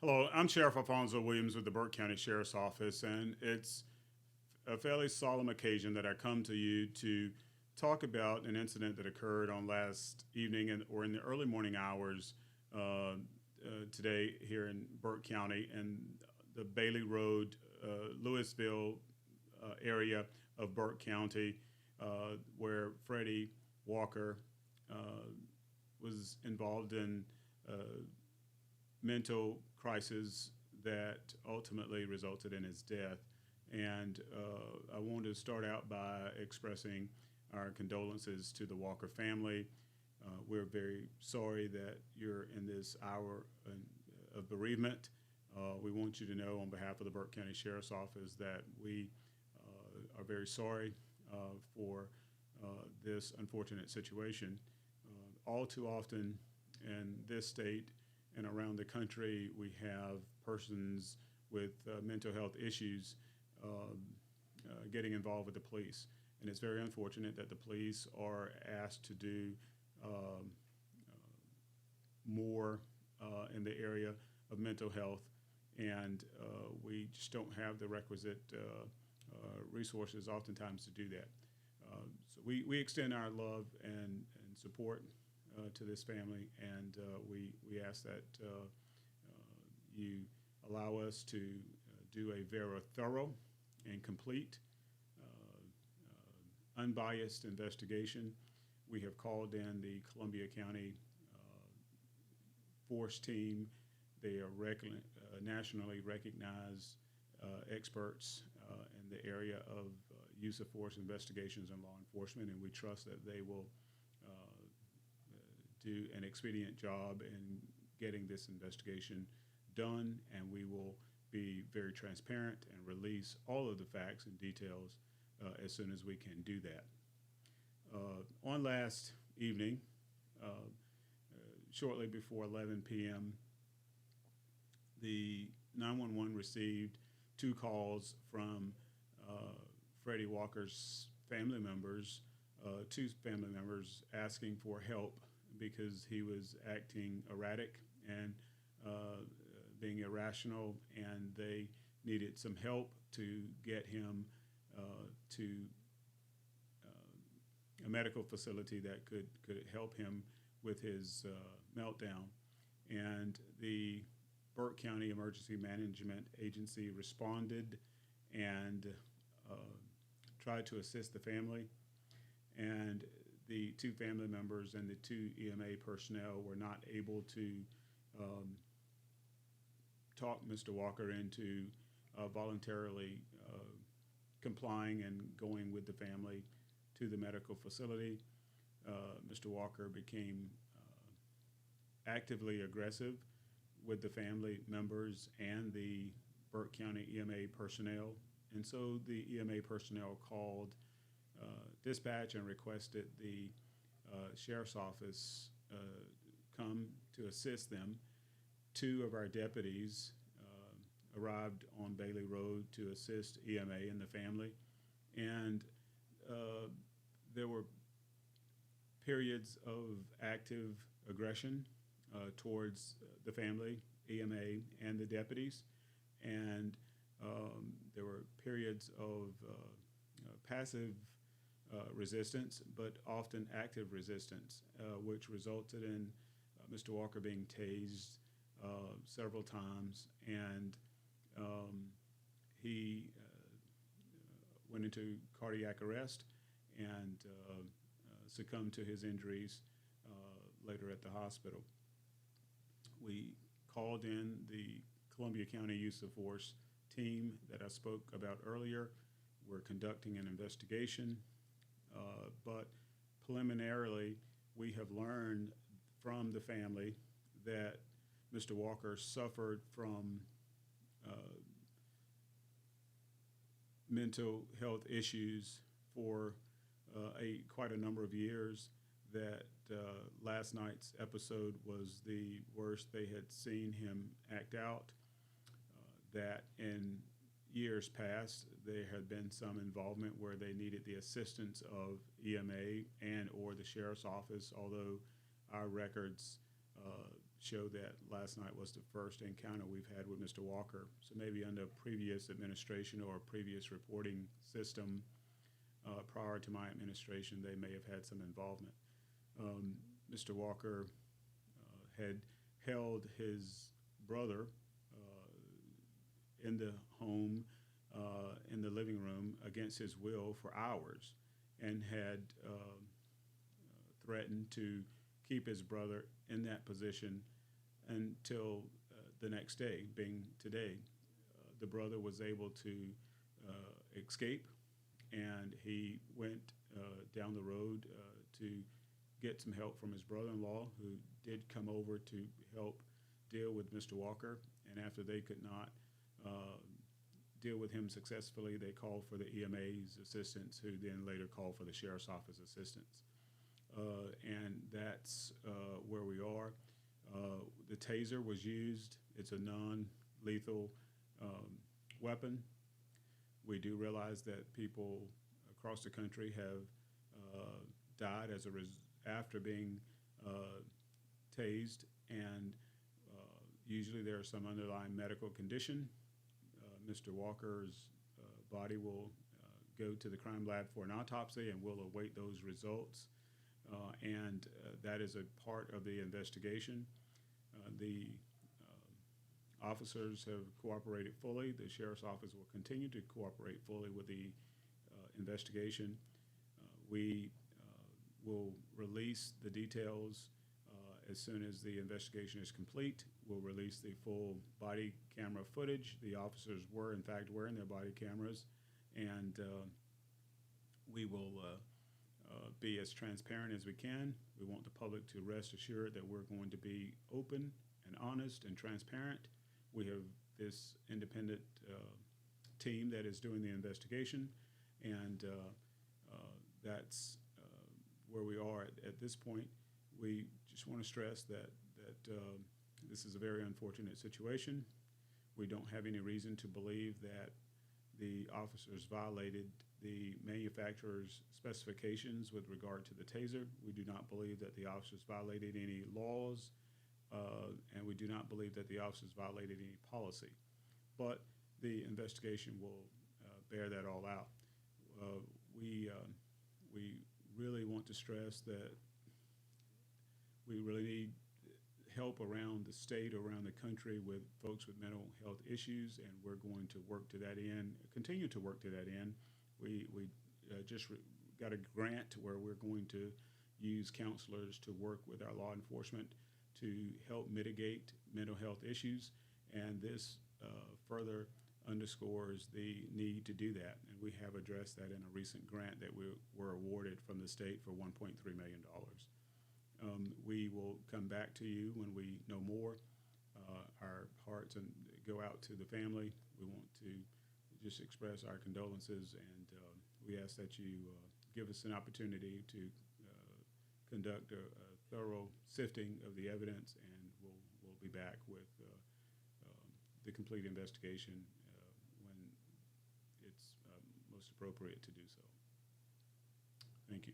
Hello, I'm Sheriff Alfonso Williams with the Burke County Sheriff's Office, and it's a fairly solemn occasion that I come to you to talk about an incident that occurred on last evening or in the early morning hours today here in Burke County and the Bailey Road, Louisville area of Burke County, where Freddie Walker was involved in mental crisis that ultimately resulted in his death. And I want to start out by expressing our condolences to the Walker family. We're very sorry that you're in this hour of bereavement. We want you to know on behalf of the Burke County Sheriff's Office that we are very sorry for this unfortunate situation. All too often in this state and around the country, we have persons with mental health issues getting involved with the police. And it's very unfortunate that the police are asked to do more in the area of mental health, and we just don't have the requisite resources oftentimes to do that. So we extend our love and support to this family, and we ask that you allow us to do a very thorough and complete, unbiased investigation. We have called in the Columbia County Force Team. They are nationally recognized experts in the area of use of force investigations and law enforcement, and we trust that they will do an expedient job in getting this investigation done, and we will be very transparent and release all of the facts and details as soon as we can do that. On last evening, shortly before 11 p.m., the 911 received two calls from Freddie Walker's family members, two family members asking for help because he was acting erratic and being irrational, and they needed some help to get him to a medical facility that could help him with his meltdown. And the Burke County Emergency Management Agency responded and tried to assist the family. And the two family members and the two EMA personnel were not able to talk Mr. Walker into voluntarily complying and going with the family to the medical facility. Mr. Walker became actively aggressive with the family members and the Burke County EMA personnel. And so the EMA personnel called dispatch and requested the sheriff's office come to assist them. Two of our deputies arrived on Bailey Road to assist EMA and the family. And there were periods of active aggression towards the family, EMA, and the deputies. And there were periods of passive resistance, but often active resistance, which resulted in Mr. Walker being tased several times, and he went into cardiac arrest and succumbed to his injuries later at the hospital. We called in the Columbia County Use of Force team that I spoke about earlier. We're conducting an investigation, but preliminarily, we have learned from the family that Mr. Walker suffered from mental health issues for quite a number of years, that last night's episode was the worst they had seen him act out, that in years past there had been some involvement where they needed the assistance of EMA and or the sheriff's office, although our records show that last night was the first encounter we've had with Mr. Walker. So maybe under previous administration or previous reporting system prior to my administration, they may have had some involvement. Mr. Walker had held his brother in the home, in the living room, against his will for hours, and had threatened to keep his brother in that position until the next day, being today. The brother was able to escape, and he went down the road to get some help from his brother-in-law, who did come over to help deal with Mr. Walker. And after they could not deal with him successfully, they called for the EMA's assistance, who then later called for the Sheriff's Office assistance. And that's where we are. The Taser was used. It's a non-lethal weapon. We do realize that people across the country have died after being tased, and usually there's some underlying medical condition. Mr. Walker's body will go to the crime lab for an autopsy, and we'll await those results. And that is a part of the investigation. The officers have cooperated fully. The Sheriff's Office will continue to cooperate fully with the investigation. We will release the details as soon as the investigation is complete. We'll release the full body camera footage. The officers were, in fact, wearing their body cameras, and we will be as transparent as we can. We want the public to rest assured that we're going to be open and honest and transparent. We have this independent team that is doing the investigation, and that's where we are at this point. We just want to stress that this is a very unfortunate situation. We don't have any reason to believe that the officers violated the manufacturer's specifications with regard to the Taser. We do not believe that the officers violated any laws, and we do not believe that the officers violated any policy. But the investigation will bear that all out. We really want to stress that we really need help around the state, around the country, with folks with mental health issues, and we're going to work to that end, continue to work to that end. We just got a grant where we're going to use counselors to work with our law enforcement to help mitigate mental health issues, and this further underscores the need to do that, and we have addressed that in a recent grant that we were awarded from the state for $1.3 million. We will come back to you when we know more. Our hearts and go out to the family. We want to just express our condolences, and we ask that you give us an opportunity to conduct a thorough sifting of the evidence, and we'll be back with the complete investigation when it's most appropriate to do so. Thank you.